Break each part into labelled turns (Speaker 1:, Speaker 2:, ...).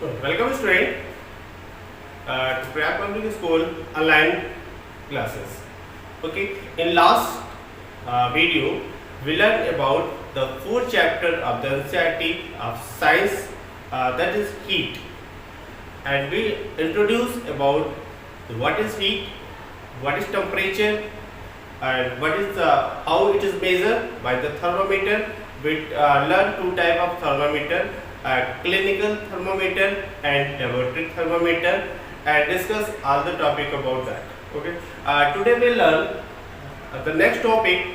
Speaker 1: Welcome student to Prayag Public School online classes. Okay, in last video we learned about the fourth chapter of the NCERT of science, that is heat, and we introduced about what is heat, what is temperature, and what is how it is measured by the thermometer. We learn two type of thermometer, clinical thermometer and laboratory thermometer, and discuss all the topic about that. Okay, today we learn the next topic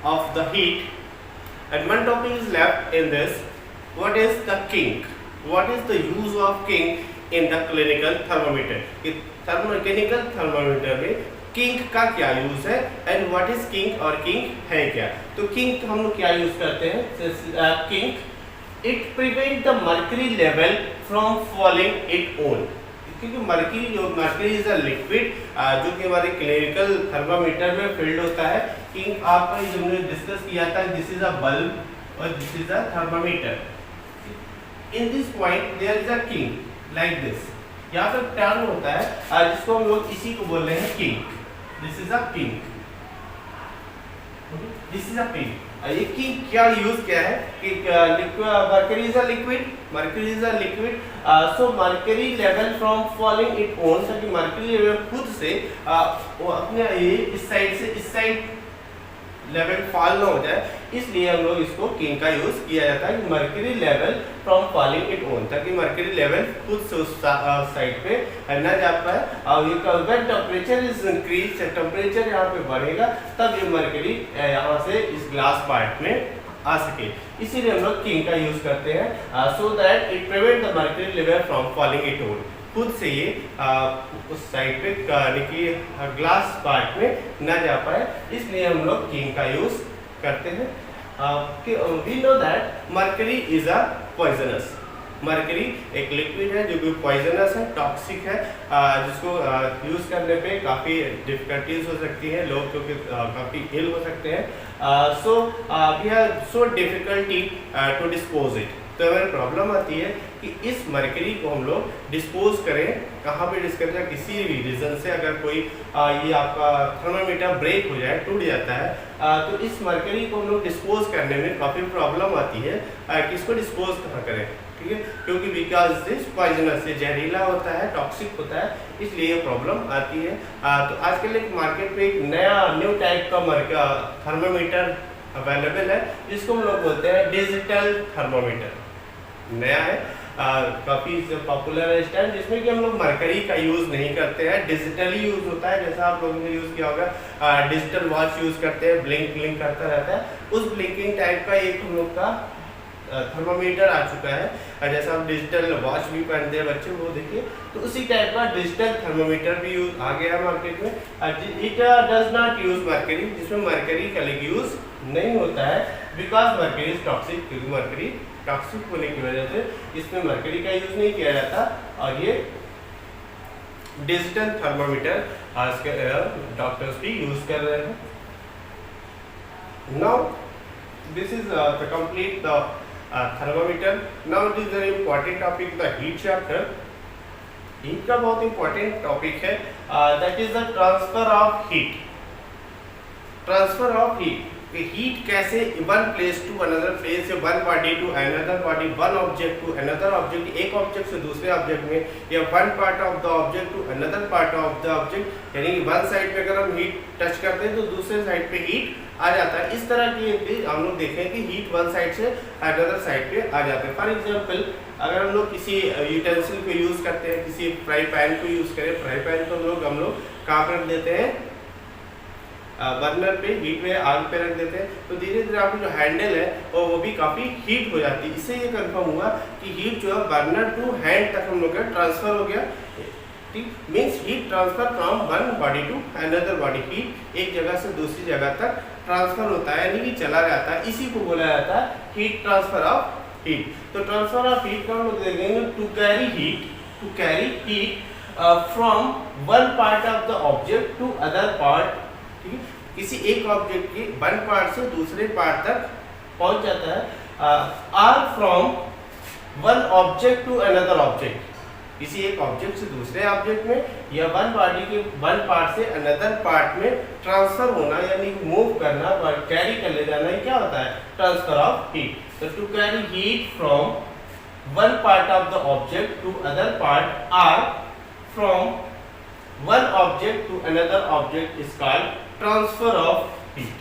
Speaker 1: of the heat, and one topic is left in this. What is the kink? What is the use of kink in the clinical thermometer? Clinical thermometer में kink का क्या use है and what is kink और kink है क्या? तो kink हम लोग क्या यूज करते हैं? Kink it prevent the mercury level from falling it own, क्योंकि मर्करी इज अ लिक्विड जो कि हमारे क्लिनिकल थर्मामीटर में फिल्ड होता है. किंक आपका हमने डिस्कस किया था, दिस इज अ बल्ब और this is a thermometer. In this point there is a kink like this. यहाँ पर टर्न होता है जिसको हम लोग इसी को बोल रहे हैं kink. This is a kink, this is a kink. ये किंक क्या यूज क्या है कि mercury is a liquid, mercury is a liquid, so mercury level from falling it own, ताकि मर्करी लेवल खुद से वो अपने ये इस साइड से इस साइड लेवल फॉल ना हो जाए, इसलिए हम लोग इसको किंक का यूज किया जाता है. Mercury level from falling it own, ताकि मर्करी लेवल खुद से उस साइड पे न जा पाए. और ये when temperature is increase, temperature यहाँ पे बढ़ेगा तब ये मर्करी यहाँ से इस ग्लास पार्ट में आ सके. इसीलिए हम लोग किंक का यूज करते हैं, so that it prevent the mercury level from falling it own. खुद से ये उस साइड पे ग्लास पार्ट में न जा पाए, इसलिए हम लोग किंक का यूज करते हैं. We know that mercury is a poisonous. Mercury एक लिक्विड है जो कि पॉइजनस है, टॉक्सिक है, जिसको यूज करने पे काफ़ी डिफिकल्टीज हो सकती है, लोग क्योंकि काफ़ी इल हो सकते हैं. So we have so difficulty to dispose it. तो हमारी प्रॉब्लम आती है कि इस मर्करी को हम लोग डिस्पोज करें. कहाँ पे डिस्पोज करें? किसी भी रीजन से अगर कोई ये आपका थर्मामीटर ब्रेक हो जाए, टूट जाता है, तो इस मर्करी को हम लोग डिस्पोज करने में काफ़ी प्रॉब्लम आती है कि इसको डिस्पोज कहाँ करें. ठीक है, क्योंकि बिकॉज दिस पॉइजनस, ये जहरीला होता है, टॉक्सिक होता है, इसलिए ये प्रॉब्लम आती है. तो आजकल एक मार्केट में एक न्यू टाइप का थर्मामीटर अवेलेबल है, जिसको हम लोग बोलते हैं डिजिटल थर्मामीटर. नया है, काफ़ी पॉपुलर है इस टाइम, जिसमें कि हम लोग मर्करी का यूज़ नहीं करते हैं, डिजिटली यूज़ होता है. जैसा आप लोगों ने यूज़ किया होगा, डिजिटल वॉच यूज़ करते हैं, ब्लिंक करता रहता है, उस ब्लिंकिंग टाइप का एक हम लोग का थर्मामीटर आ चुका है. जैसा आप डिजिटल वॉच भी पहनते हैं बच्चे, वो देखिए, तो उसी टाइप का डिजिटल थर्मामीटर भी यूज आ गया मार्केट में. It does not use mercury, जिसमें मर्करी का यूज नहीं होता है, बिकॉज मर्करी इज टॉक्सिक. क्योंकि मर्करी टॉक्सिक होने की वजह से इसमें मर्करी का यूज नहीं किया जाता. और ये डिजिटल थर्मामीटर आज के डॉक्टर्स भी यूज कर रहे हैं. Now this is the complete the thermometer. Now it is very important topic, the heat chapter. heat का बहुत important topic है, that is the transfer of heat. transfer of heat, heat कैसे one place to another place, one body to another body, one object to another object, एक object से दूसरे object में, या one part of the object to another part of the object, यानी कि one side पे अगर हम heat टच करते हैं तो दूसरे side पे heat आ जाता है. इस तरह की हम लोग देखें कि हीट वन साइड से अनदर साइड पे आ जाते हैं. फॉर एग्जांपल, अगर हम लोग किसी यूटेंसिल को यूज़ करते हैं, किसी फ्राई पैन को यूज़ करें, फ्राई पैन को हम लोग कहाँ पर रख देते हैं? बर्नर पे, हीट में आग पे रख देते हैं, तो धीरे धीरे आपकी जो हैंडल है वो भी काफ़ी हीट हो जाती है. इससे ये कंफर्म हुआ कि हीट जो है बर्नर टू हैंड तक हम लोग का ट्रांसफ़र हो गया. ठीक, means heat transfer from one body to another body. Heat एक जगह से दूसरी जगह तक ट्रांसफर होता है, यानी कि चला जाता है. इसी को बोला जाता है हीट ट्रांसफर ऑफ हीट. तो ट्रांसफर ऑफ हीट का हम लोग देखेंगे to carry heat from one part of the object to other part. ठीक है, किसी एक ऑब्जेक्ट के वन पार्ट से दूसरे पार्ट तक पहुंच जाता है. Or from one object to another object, किसी एक ऑब्जेक्ट से दूसरे ऑब्जेक्ट में, या वन बॉडी के वन पार्ट से अनदर पार्ट में ट्रांसफर होना यानी मूव करना, कैरी कर ले जाना, ये क्या होता है? Transfer of heat. तो to carry heat from one part of the object to other part or from one object to another object is called transfer of heat.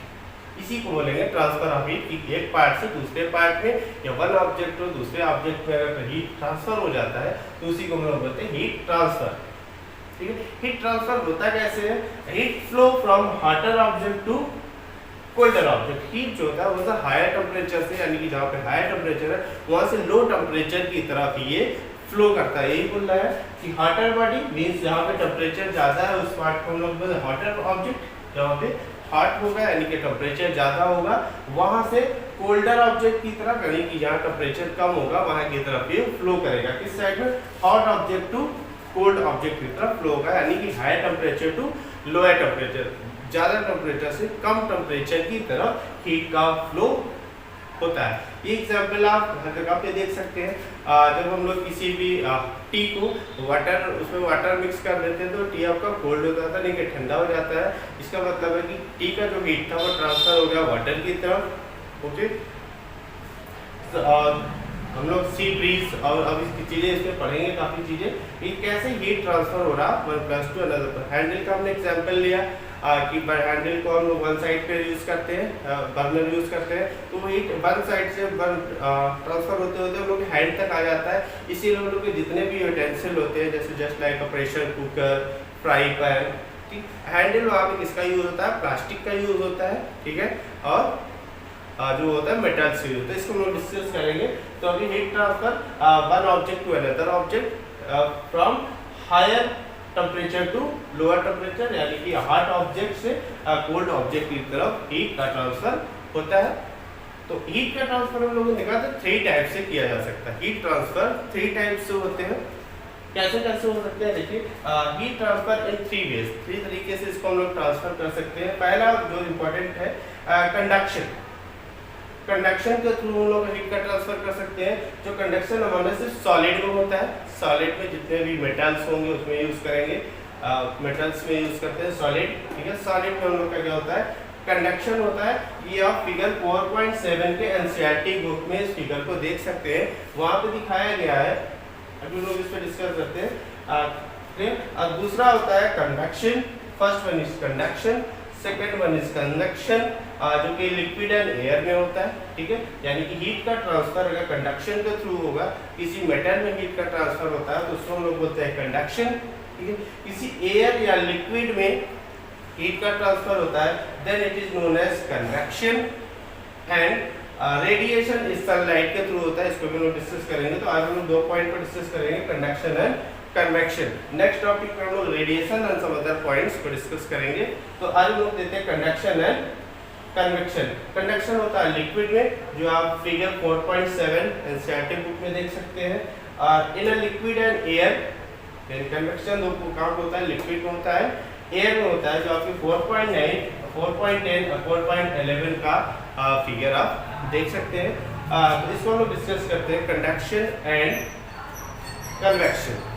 Speaker 1: इसी को बोलेंगे ट्रांसफर ऑफ हीट, कि एक पार्ट से दूसरे part में या वन ऑब्जेक्ट और दूसरे ऑब्जेक्ट में अगर हीट ट्रांसफर हो जाता है तो उसी को हम लोग बोलते हैं हीट ट्रांसफर। ठीक है, हीट ट्रांसफर होता कैसे है? Heat flow from hotter object to colder object. Heat जो होता है वो हायर टेम्परेचर से, यानी कि जहाँ पे हायर टेम्परेचर है वहाँ से लो टेम्परेचर की तरफ ये फ्लो करता है। यही बोल रहा है कि हॉटर बॉडी मीन्स जहाँ पे टेम्परेचर ज़्यादा है उस पार्ट को हम लोग बोलते हैं हॉटर ऑब्जेक्ट, जहाँ पे हॉट होगा यानी कि टेम्परेचर ज़्यादा होगा, वहाँ से कोल्डर ऑब्जेक्ट की तरफ यानी कि जहाँ टेम्परेचर कम होगा वहाँ की तरफ ये फ्लो करेगा। किस साइड में? Hot object to cold object की तरफ फ्लो होगा, यानी कि higher temperature to lower temperature, ज़्यादा टेम्परेचर से कम टेम्परेचर की तरफ हीट का फ्लो होता है। ये एग्जाम्पल आप हर जगह पे देख सकते हैं। जब हम लोग किसी भी टी को वाटर, उसमें वाटर मिक्स कर देते हैं तो टी आपका कोल्ड हो जाता है, नहीं कि ठंडा हो जाता है। इसका मतलब है कि टी का जो हीट था वो ट्रांसफर हो गया वाटर की तरफ। ओके, हम लोग सी ब्रीज और अब इसकी चीज़ें इसमें पढ़ेंगे काफ़ी चीज़ें, ये कैसे हीट ट्रांसफर हो रहा वन प्लस टू अनदर पर। हैंडल का हमने एग्जाम्पल लिया कि हैंडल को हम लोग वन साइड पे यूज़ करते हैं, बर्नर यूज़ करते हैं, तो हीट वन साइड से ट्रांसफर होते होते हम लोग हैंड तक आ जाता है। इसीलिए हम लोग के जितने भी यूटेंसिल होते हैं जैसे just like a pressure cooker, fry pan, ठीक, हैंडल वहाँ पे किसका यूज़ होता है? प्लास्टिक का यूज़ होता है। ठीक है, और जो होता है मेटल से यूज होता है। इसको हम लोग डिस्कस करेंगे। तो अभी heat transfer one object to another object from higher temperature to lower temperature, यानी कि हॉट ऑब्जेक्ट से कोल्ड ऑब्जेक्ट की तरफ हीट का ट्रांसफर होता है। तो हीट का ट्रांसफर हम लोगों ने देखा था 3 टाइप से किया जा सकता है। हीट ट्रांसफर 3 टाइप से होते हैं। कैसे कैसे हो सकते हैं? देखिए, हीट ट्रांसफर इन 3 वेज, 3 तरीके से इसको हम लोग ट्रांसफर कर सकते हैं। पहला जो इम्पोर्टेंट है कंडक्शन। कंडक्शन के थ्रू हम लोग हीट का ट्रांसफर कर सकते हैं। जो कंडक्शन हमारे सिर्फ सॉलिड में होता है, सॉलिड में जितने भी मेटल्स होंगे उसमें यूज करेंगे, मेटल्स में यूज करते हैं सॉलिड। ठीक है, सॉलिड में हम लोग का क्या होता है? कंडक्शन होता है। ये आप फिगर 4.7 के एनसीईआरटी बुक में इस फिगर को देख सकते हैं, वहाँ पे दिखाया गया है। अभी लोग इस पर डिस्कस करते हैं। और दूसरा होता है convection. First one is conduction, second one is convection, जो कि लिक्विड एंड एयर में होता है। ठीक है, यानी कि हीट का ट्रांसफर अगर कंडक्शन के थ्रू होगा, किसी मेटल में हीट का ट्रांसफर होता है तो उसको हम लोग बोलते हैं कंडक्शन। ठीक है, किसी एयर या लिक्विड में हीट का ट्रांसफर होता है, then it is known as convection. And radiation इस सनलाइट के थ्रू होता है, इसको भी लोग डिस्कस करेंगे। तो आज हम लोग 2 पॉइंट पर डिस्कस करेंगे, conduction and convection. Next topic पे हम लोग radiation and some other points को डिस्कस करेंगे। तो आज हम लोग देते हैं कंडक्शन एंड कन्वेक्शन। कंडक्शन होता है लिक्विड में, जो आप फिगर 4.7 एनसीईआरटी बुक में देख सकते हैं। और in a liquid and air, convection दो काम होता है, लिक्विड में होता है, एयर में होता है, जो आपकी 4.9, 4.10 और 4.11 का फिगर आप देख सकते हैं। तो इसको हम लोग डिस्कस करते हैं, conduction and convection.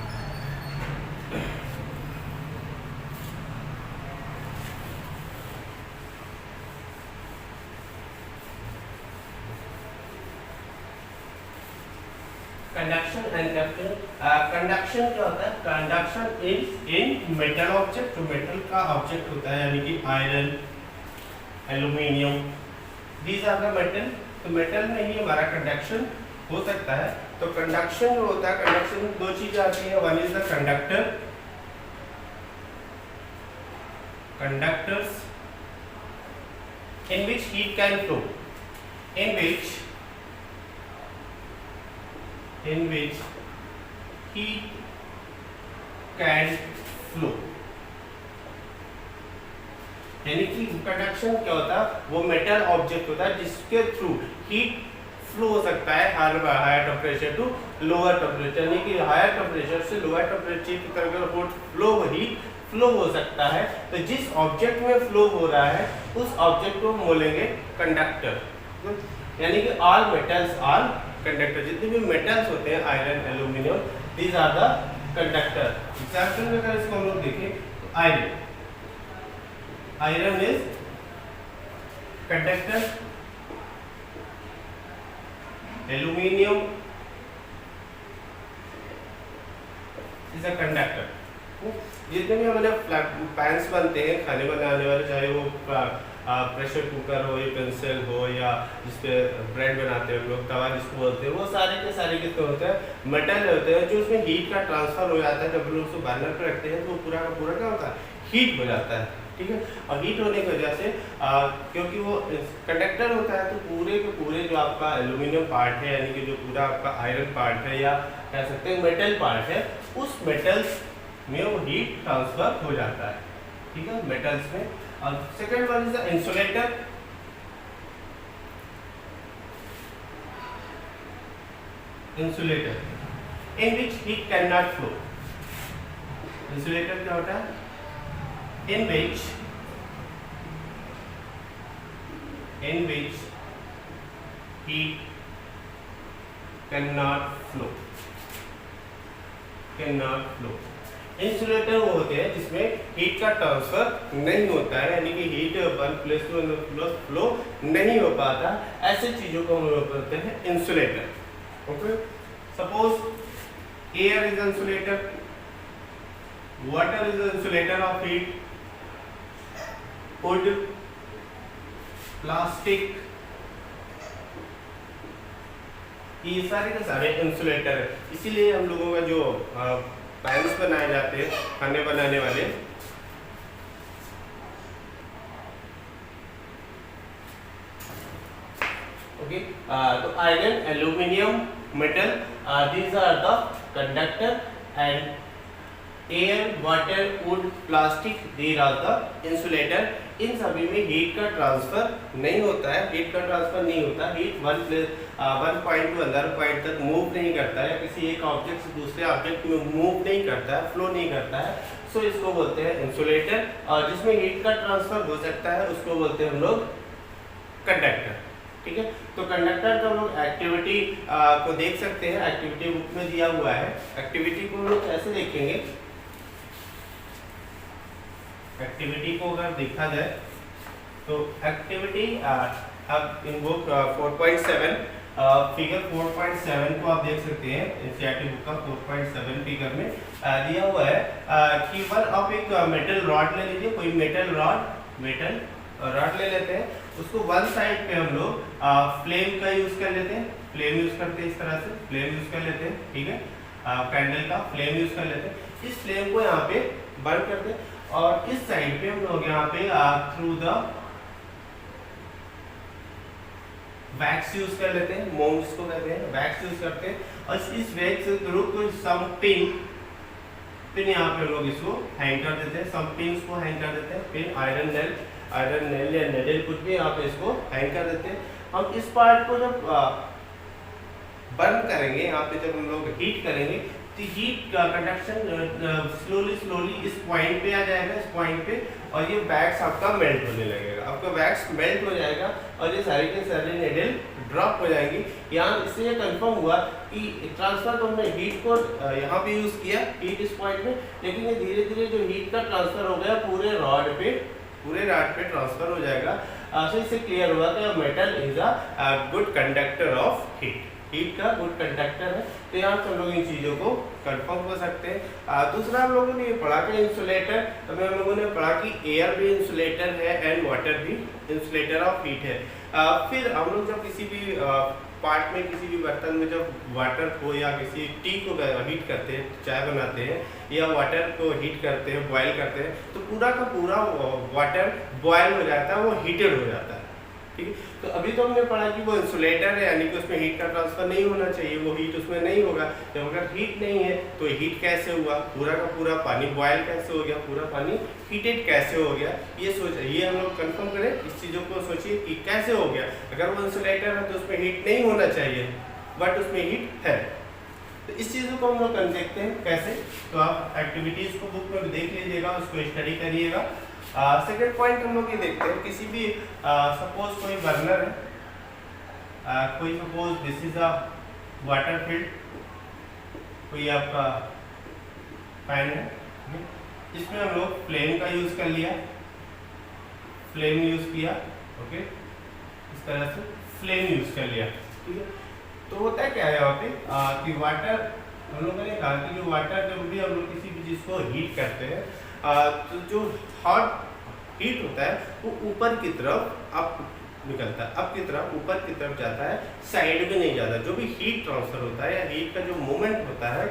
Speaker 1: Conduction and convection. Conduction क्या होता है? Conduction is in metal object, जो मेटल का ऑब्जेक्ट होता है, यानी कि iron, aluminium, these are the metal. तो मेटल में ही हमारा कंडक्शन हो सकता है। तो कंडक्शन जो होता है, कंडक्शन में 2 चीजें आती है। One is the conductor, conductors in which heat can flow, in which heat can flow। यानी कि कंडक्शन क्या होता है? वो मेटल ऑब्जेक्ट होता है जिसके थ्रू हीट फ्लो हो सकता है higher temperature to lower temperature, यानी कि हायर टेम्परेचर से लोअर टेम्परेचर की तरफ अगर फ्लो फ्लो हो सकता है। तो जिस ऑब्जेक्ट में फ्लो हो रहा है उस ऑब्जेक्ट को हम बोलेंगे कंडक्टर। यानी कि ऑल मेटल्स आर कंडक्टर, जितने भी मेटल्स होते हैं iron, aluminium, these are the conductor. Example में अगर इसको हम लोग देखें तो iron is conductor, aluminium is a conductor. जितने भी हमारे पैन्स बनते हैं खाने बनाने वाले, चाहे वो प्रेशर कुकर हो, यूटेंसिल हो, या जिसपे ब्रेड बनाते हैं हम लोग, तवा जिसको बोलते हैं, वो सारे के सारे कितने होते हैं, मेटल होते हैं, जो उसमें हीट का ट्रांसफर हो जाता है। जब हम लोग उसको बर्नर पर रखते हैं तो पूरा का पूरा क्या होता है, हीट हो जाता है, ठीक है। और हीट होने की वजह से क्योंकि वो कंडक्टर होता है, तो पूरे के पूरे जो आपका एल्यूमिनियम पार्ट है, यानी कि जो पूरा आपका आयरन पार्ट है, या कह सकते हैं मेटल पार्ट है, उस मेटल्स में वो हीट ट्रांसफर हो जाता है, ठीक है, मेटल्स में। और second one is the insulator. Insulator in which heat can not flow. Insulator क्या होता है, in which heat cannot flow। Insulator वो होते हैं जिसमें हीट का ट्रांसफर नहीं होता है, यानी कि heat one place two plus flow नहीं हो पाता। ऐसे चीजों को हम लोग बोलते हैं insulator. Okay, suppose air is insulator, water is insulator of heat, would, plastic, ये सारे के सारे इंसुलेटर है। इसीलिए हम लोगों का जो पैन्स बनाए जाते हैं खाने बनाने वाले, ओके, तो iron, aluminium, metal, these are the conductor, and air, water, wood, plastic, these are the insulator. इन सभी में हीट का ट्रांसफर नहीं होता है, heat one point to other point तक मूव नहीं करता है, किसी एक ऑब्जेक्ट से दूसरे ऑब्जेक्ट में मूव नहीं करता है, फ्लो नहीं करता है, सो इसको बोलते हैं इंसुलेटर। और जिसमें हीट का ट्रांसफर हो सकता है उसको बोलते हैं हम लोग कंडक्टर, ठीक है। तो कंडक्टर का हम लोग एक्टिविटी को देख सकते हैं, एक्टिविटी बुक में दिया हुआ है। एक्टिविटी को हम लोग कैसे देखेंगे, एक्टिविटी को अगर देखा जाए तो एक्टिविटी अब इन बुक 4.7 फिगर 4.7 को आप देख सकते हैं, एनसीईआरटी बुक का 4.7 फिगर में दिया हुआ है कि वन आप एक मेटल रॉड ले लीजिए, कोई मेटल रॉड ले लेते हैं, उसको वन साइड पे हम लोग फ्लेम का यूज कर लेते हैं, फ्लेम यूज करते हैं, इस तरह से फ्लेम यूज कर लेते हैं, ठीक है, कैंडल का फ्लेम यूज कर लेते हैं। इस फ्लेम को यहाँ पे बर्न करते हैं, और इस साइड पे हम लोग यहाँ पे थ्रू द वैक्स यूज कर लेते हैं, मोम जिसको कहते हैं, वैक्स यूज करते हैं, और इस वैक्स के थ्रू कुछ सम पिन यहाँ पे लोग इसको हैंग कर देते हैं, सम पिन्स को हैंग कर देते हैं, पिन, आयरन नेल या नेडल कुछ भी यहाँ पे इसको हैंग कर देते हैं। हम इस पार्ट को जब बर्न करेंगे, यहाँ पे जब हम लोग हीट करेंगे, तो हीट का कंडक्शन स्लोली इस पॉइंट पे आ जाएगा, इस पॉइंट पे, और ये वैक्स आपका मेल्ट होने लगेगा, आपका वैक्स मेल्ट हो जाएगा, और ये सारी के सारे नेडल ड्रॉप हो जाएंगी। यहाँ इससे ये कंफर्म हुआ कि ट्रांसफर तो हमने हीट को यहाँ पे यूज किया, हीट इस पॉइंट में, लेकिन ये धीरे धीरे जो हीट का ट्रांसफर हो गया पूरे रॉड पे ट्रांसफर हो जाएगा। तो इससे क्लियर हुआ कि metal is a good conductor of heat का गुड कंडक्टर है। तो यहाँ से हम लोग इन चीज़ों को कंफर्म कर सकते हैं। दूसरा हम लोगों ने ये पढ़ा कि इंसुलेटर, तभी हम लोगों ने पढ़ा कि एयर भी इंसुलेटर है एंड वाटर भी इंसुलेटर ऑफ हीट है। फिर हम लोग जब किसी भी पार्ट में, किसी भी बर्तन में जब वाटर को या किसी टी को हीट करते हैं, चाय बनाते हैं या वाटर को हीट करते हैं, बॉयल करते हैं, तो पूरा का पूरा वाटर बॉयल हो जाता है, वो हीटेड हो जाता है, ठीक है। तो अभी तो हमने पढ़ा कि वो इंसुलेटर है, यानी कि उसमें हीट का ट्रांसफर नहीं होना चाहिए, वो हीट उसमें नहीं होगा। जब अगर हीट नहीं है तो हीट कैसे हुआ, पूरा का पूरा पानी बॉयल कैसे हो गया, पूरा पानी हीटेड कैसे हो गया, ये हम लोग कंफर्म करें, इस चीज़ों को सोचिए कि कैसे हो गया। अगर वो इंसुलेटर है तो उसमें हीट नहीं होना चाहिए, बट उसमें हीट है। तो इस चीज़ों को हम लोग देखते हैं कैसे, तो आप एक्टिविटीज़ को बुक में देख लीजिएगा, उसको स्टडी करिएगा। सेकेंड पॉइंट हम लोग ये देखते हैं, किसी भी सपोज कोई बर्नर है, कोई suppose this is a water field, कोई आपका पैन है, इसमें हम लोग फ्लेम का यूज कर लिया, फ्लेम यूज किया, ओके, इस तरह से फ्लेम यूज कर लिया, ठीक है। तो होता है क्या है यहाँ पे कि वाटर, हम लोगों ने कहा कि जो वाटर जब भी हम लोग किसी भी चीज़ को हीट करते हैं तो जो हॉट हीट होता है वो ऊपर की तरफ अप निकलता है, अप की तरफ, ऊपर की तरफ जाता है, साइड में नहीं जाता। जो भी हीट ट्रांसफर होता है या हीट का जो मूवमेंट होता है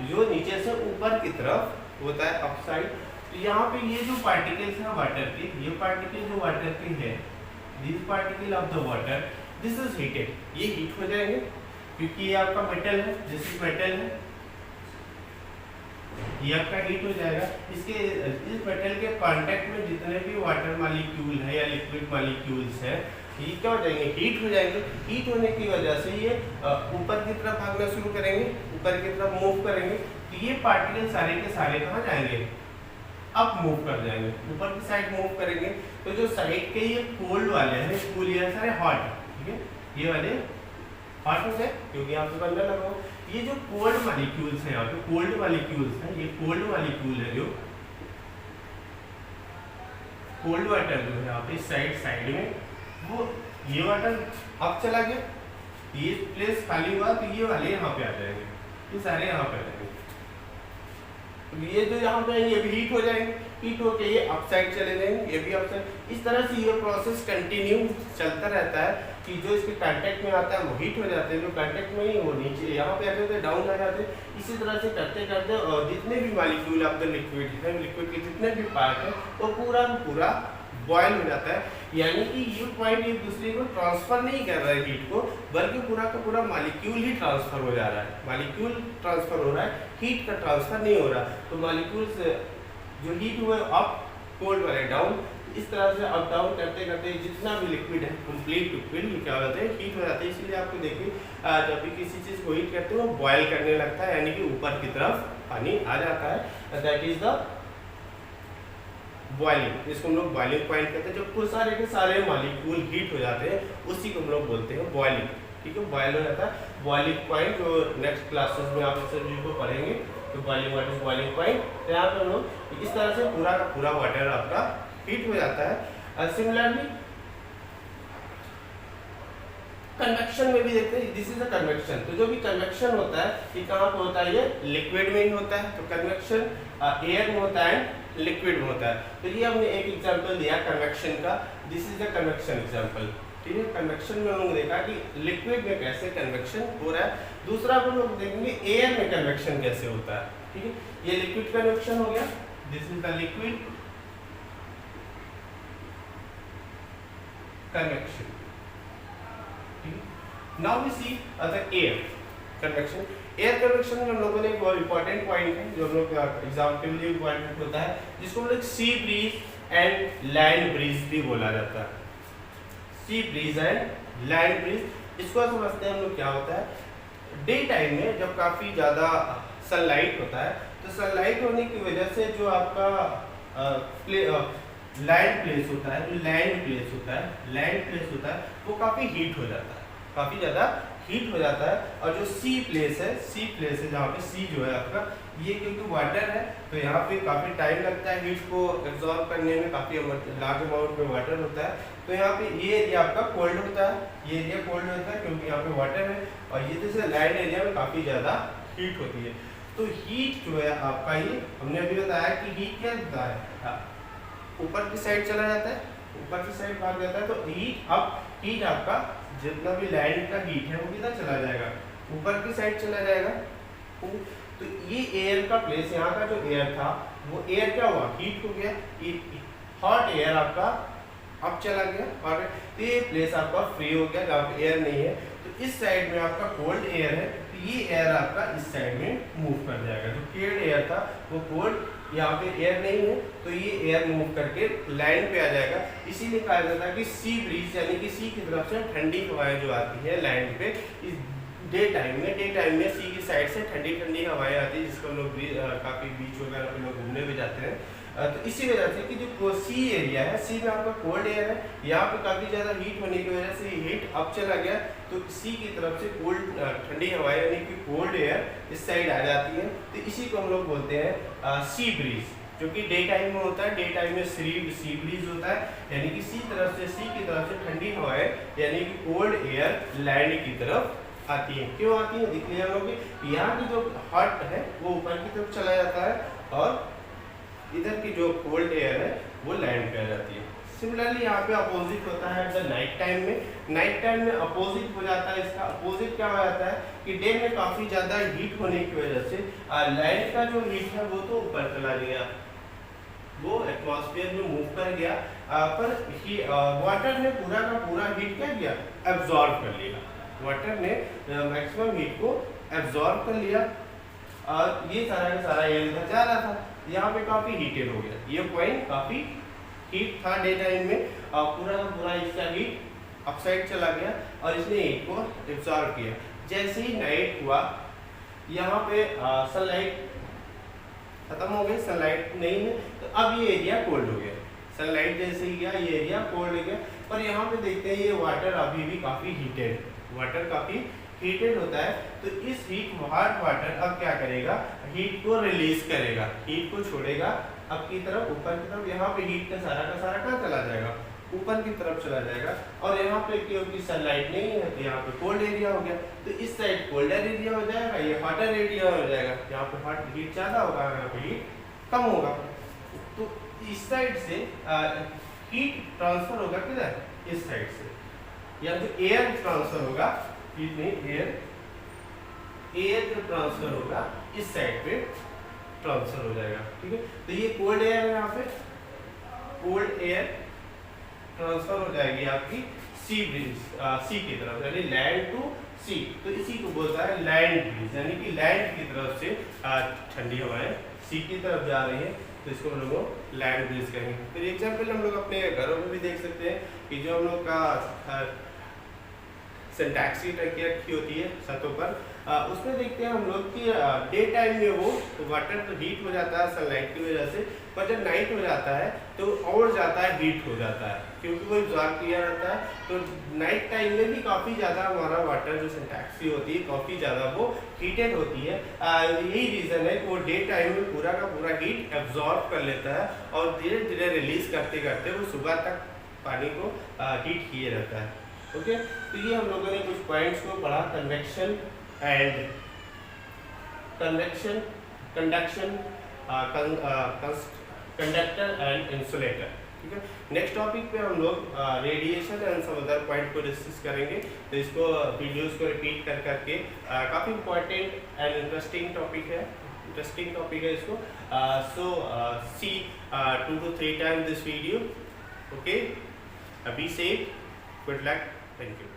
Speaker 1: जो नीचे से ऊपर की तरफ होता है, अप साइड। तो यहाँ पे ये जो पार्टिकल्स है वाटर के, ये पार्टिकल जो वाटर के है, this particle of the water, this is heated, ये हीट हो जाएंगे क्योंकि ये आपका मेटल है, दिस इज मेटल है, ये आपका हीट हो जाएगा। इसके इस मेटल के कांटेक्ट में जितने भी वाटर मॉलिक्यूल है या लिक्विड मॉलिक्यूल्स है, ये क्या हो जाएंगे, हीट हो जाएंगे। हीट होने की वजह से ये ऊपर की तरफ भागना शुरू करेंगे, ऊपर की तरफ मूव करेंगे। तो ये पार्टिकल सारे के सारे कहाँ जाएंगे, अप मूव कर जाएंगे, ऊपर की साइड मूव करेंगे। तो जो साइड के ये कोल्ड वाले हैं, कूल, ये सारे हॉट है, ठीक है, ये वाले हॉट हो गए क्योंकि यहाँ पे बंदा लगा हुआ। ये जो कोल्ड मॉलिक्यूल्स हैं, यहाँ पे कोल्ड मॉलिक्यूल्स हैं, ये कोल्ड मॉलिक्यूल है, जो कोल्ड वाटर जो है यहाँ पे साइड में, वो ये वाटर अब चला गया, ये प्लेस खाली हुआ, तो ये वाले यहाँ पे आ जाएंगे, ये सारे यहाँ पे आ जाएंगे। तो ये जो यहाँ पे ये भी हीट हो जाएंगे, हीट होके ये अप साइड चले जाएंगे, ये भी अप साइड। इस तरह से ये प्रोसेस कंटिन्यू चलता रहता है कि जो इसके कांटेक्ट में आता है वो हीट हो जाते हैं, जो कांटेक्ट में ही वो नीचे यहाँ पे आते हैं, डाउन आ जाते हैं। इसी तरह से करते करते और जितने भी मॉलिक्यूल ऑफ द लिक्विड है, लिक्विड के जितने भी पार्ट है, वो पूरा बॉयल हो जाता है। यानी कि ये पॉइंट एक दूसरे को ट्रांसफर नहीं कर रहा है हीट को, बल्कि पूरा का पूरा मॉलिक्यूल ही ट्रांसफर हो जा रहा है, मॉलिक्यूल ट्रांसफर हो रहा है, हीट का ट्रांसफर नहीं हो रहा। तो मॉलिक्यूल्स जो हीट हुए अप, कोल्ड वाले डाउन, इस तरह से अप डाउन करते करते जितना भी लिक्विड है कंप्लीट लिक्विड क्या होता है, हीट हो जाता है। इसीलिए आपको देखिए जब भी किसी चीज़ को हीट करते हो वो बॉयल करने लगता है, यानी कि ऊपर की तरफ पानी आ जाता है, दैट इज द बॉइलिंग। इसको हम लोग बॉइलिंग पॉइंट कहते हैं। जब सारे के सारे मॉलिक्यूल हीट हो जाते हैं उसी को हम लोग बोलते हैं बॉइलिंग, ठीक है, बॉयल हो जाता है। बॉइलिंग पॉइंट जो नेक्स्ट क्लासेस में आप सभी को पढ़ेंगे, तो boiling water is boiling point. तो यहाँ पे हम लोग इस तरह से पूरा का पूरा वाटर आपका हीट हो जाता है। सिमिलरली कन्वेक्शन में भी देखते हैं, दिस इज अ कन्वेक्शन। तो जो भी कन्वेक्शन होता है ये कहाँ पे होता है, ये लिक्विड में ही होता है। तो कन्वेक्शन एयर में होता है, लिक्विड में होता है। तो ये हमने एक एग्जांपल दिया कन्वेक्शन का, this is the convection example, ठीक है। कन्वेक्शन में हम लोग देखा कि लिक्विड में कैसे कन्वेक्शन हो रहा है। दूसरा हम लोग देखेंगे एयर में कन्वेक्शन कैसे होता है, ठीक है। ये लिक्विड कन्वेक्शन हो गया, this is the liquid convection, ठीक है। Now we see the air convection. Air convection में हम लोगों ने एक बहुत इंपॉर्टेंट पॉइंट है जो हम लोग एग्जाम के लिए इंपॉर्टेंट होता है, जिसको हम लोग sea breeze and land breeze भी बोला जाता है। Sea breeze and land breeze, इसको समझते हैं हम लोग क्या होता है। डे टाइम में जब काफ़ी ज़्यादा सनलाइट होता है, तो सनलाइट होने की वजह से जो आपका लैंड प्लेस होता है, जो लैंड प्लेस होता है वो काफ़ी हीट हो जाता है, काफ़ी ज़्यादा हीट हो जाता है। और जो सी प्लेस है जहाँ पे सी जो है आपका, ये क्योंकि वाटर है तो यहाँ पे काफ़ी टाइम लगता है हीट को एब्जॉर्ब करने में, काफ़ी लार्ज अमाउंट में वाटर होता है। तो यहाँ पे ये एरिया आपका कोल्ड होता है, ये एरिया कोल्ड होता है क्योंकि यहाँ पे वाटर है, और ये जैसे लैंड एरिया में काफ़ी ज़्यादा हीट होती है। तो हीट जो है आपका, ये हमने अभी बताया कि हीट क्या होता है, ऊपर की साइड चला जाता है, ऊपर की साइड भाग जाता है। तो हीट आपका जितना भी लैंड का हीट है वो किधर चला जाएगा, ऊपर की साइड चला जाएगा। तो ये एयर का प्लेस, यहाँ का जो एयर था वो एयर क्या हुआ, हीट हो गया, हॉट एयर आपका अब चला गया, और तो ये प्लेस आपका फ्री हो गया जहाँ पे एयर नहीं है। तो इस साइड में आपका कोल्ड एयर है, तो ये एयर आपका इस साइड में मूव कर जाएगा। जो कोल्ड एयर था वो कोल्ड, यहाँ पे एयर नहीं है तो ये एयर मूव करके लैंड पे आ जाएगा। इसीलिए कहा जाता है कि सी ब्रीज, यानी कि सी की तरफ से ठंडी हवाएं जो आती है लैंड पे, इस डे टाइम में सी की साइड से ठंडी ठंडी हवाएं आती है, जिसको हम लोग काफ़ी बीच वगैरह पे लोग घूमने भी जाते हैं। तो इसी वजह से कि जो सी एरिया है, सी में आपका कोल्ड एयर है, यहाँ पे काफ़ी ज़्यादा हीट होने की वजह से हीट अप चला गया, तो सी की तरफ से कोल्ड ठंडी हवाएं यानी कि कोल्ड एयर इस साइड आ जाती है। तो इसी को हम लोग बोलते हैं सी ब्रीज, जो कि डे टाइम में होता है। डे टाइम में सी ब्रीज होता है, यानी कि सी की तरफ से ठंडी हवाएं यानी कि कोल्ड एयर लैंड की तरफ आती है। क्यों आती है देख लिया हम लोग, यहाँ की जो हॉट है वो ऊपर की तरफ चला जाता है और इधर की जो कोल्ड एयर है वो लैंड पे आ जाती है। सिमिलरली यहाँ पे अपोजिट होता है द नाइट टाइम में। नाइट टाइम में अपोजिट हो जाता है, इसका अपोजिट क्या हो जाता है कि डे में काफ़ी ज़्यादा हीट होने की वजह से लैंड का जो हीट है वो तो ऊपर चला गया, वो एटमॉस्फेयर में मूव कर गया, पर वाटर ने पूरा का पूरा हीट क्या किया, एब्जॉर्ब कर लिया। वाटर ने मैक्सिमम हीट को एब्जॉर्ब कर लिया और ये सारा का सारा एयर इधर जा रहा था, यहाँ पे काफ़ी हीटेड हो गया। ये पॉइंट काफ़ी हीट था डे टाइम में, पूरा का पूरा इसका हीट अपसाइड चला गया और इसने हीट को एब्जॉर्ब किया। जैसे ही नाइट हुआ, यहाँ पे सनलाइट खत्म हो गई, सनलाइट नहीं है, तो अब ये एरिया कोल्ड हो गया। सनलाइट जैसे ही गया ये एरिया कोल्ड हो गया, पर यहाँ पे देखते हैं ये वाटर अभी भी काफ़ी हीटेड, वाटर काफ़ी हीटेड होता है। तो इस हॉट वाटर अब क्या करेगा, हीट को रिलीज करेगा, हीट को छोड़ेगा अब की तरफ, ऊपर की तरफ। यहाँ पे हीट का सारा कहाँ चला जाएगा, ऊपर की तरफ चला जाएगा। और यहाँ पे क्योंकि सनलाइट नहीं है तो यहाँ पे कोल्ड एरिया हो गया, तो इस साइड कोल्डर एरिया हो जाएगा, ये हॉटर एरिया हो जाएगा। यहाँ पे हॉट हीट ज़्यादा होगा, यहाँ पे हीट कम होगा। तो इस साइड से हीट ट्रांसफर होगा किधर, इस साइड से, या तो एयर ट्रांसफर होगा, हीट नहीं एयर जो ट्रांसफर होगा इस साइड पे ट्रांसफर हो जाएगा। ठीक है, तो ये कोल्ड एयर है, यहाँ पे कोल्ड एयर ट्रांसफर हो जाएगी आपकी सी ब्रीज, सी की तरफ, यानी लैंड टू सी। तो इसी को बोलता है लैंड ब्रीज, यानी कि लैंड की तरफ से ठंडी हवाएं सी की तरफ जा रही है, तो इसको हम लोग लैंड ब्रीज कहेंगे। फिर एग्जाम्पल हम लोग अपने घरों में भी देख सकते हैं कि जो हम लोग का सिंटैक्स की टंकी रखी होती है छतों पर, उसमें देखते हैं हम लोग कि डे टाइम में वो वाटर तो हीट हो जाता है सनलाइट की वजह से, पर जब नाइट हो जाता है तो और ज़्यादा हीट हो जाता है, क्योंकि वो एब्जॉर्ब किया जाता है। तो नाइट टाइम में भी काफ़ी ज़्यादा हमारा वाटर जो सिंटैक्स की होती है काफ़ी ज़्यादा वो हीटेड होती है। यही रीज़न है कि वो डे टाइम में पूरा का पूरा हीट एब्जॉर्ब कर लेता है और धीरे धीरे रिलीज करते करते वो सुबह तक पानी को हीट किए रहता है। ओके, तो ये हम लोगों ने कुछ पॉइंट्स को पढ़ा, convection, conduction, conductor and insulator. ठीक है, नेक्स्ट टॉपिक पे हम लोग radiation and some other point को डिस्कस करेंगे। तो इसको वीडियोस को रिपीट कर करके काफ़ी इंपॉर्टेंट एंड इंटरेस्टिंग टॉपिक है इसको। सो सी 2 to 3 times this video. Okay, be safe, good luck, thank you.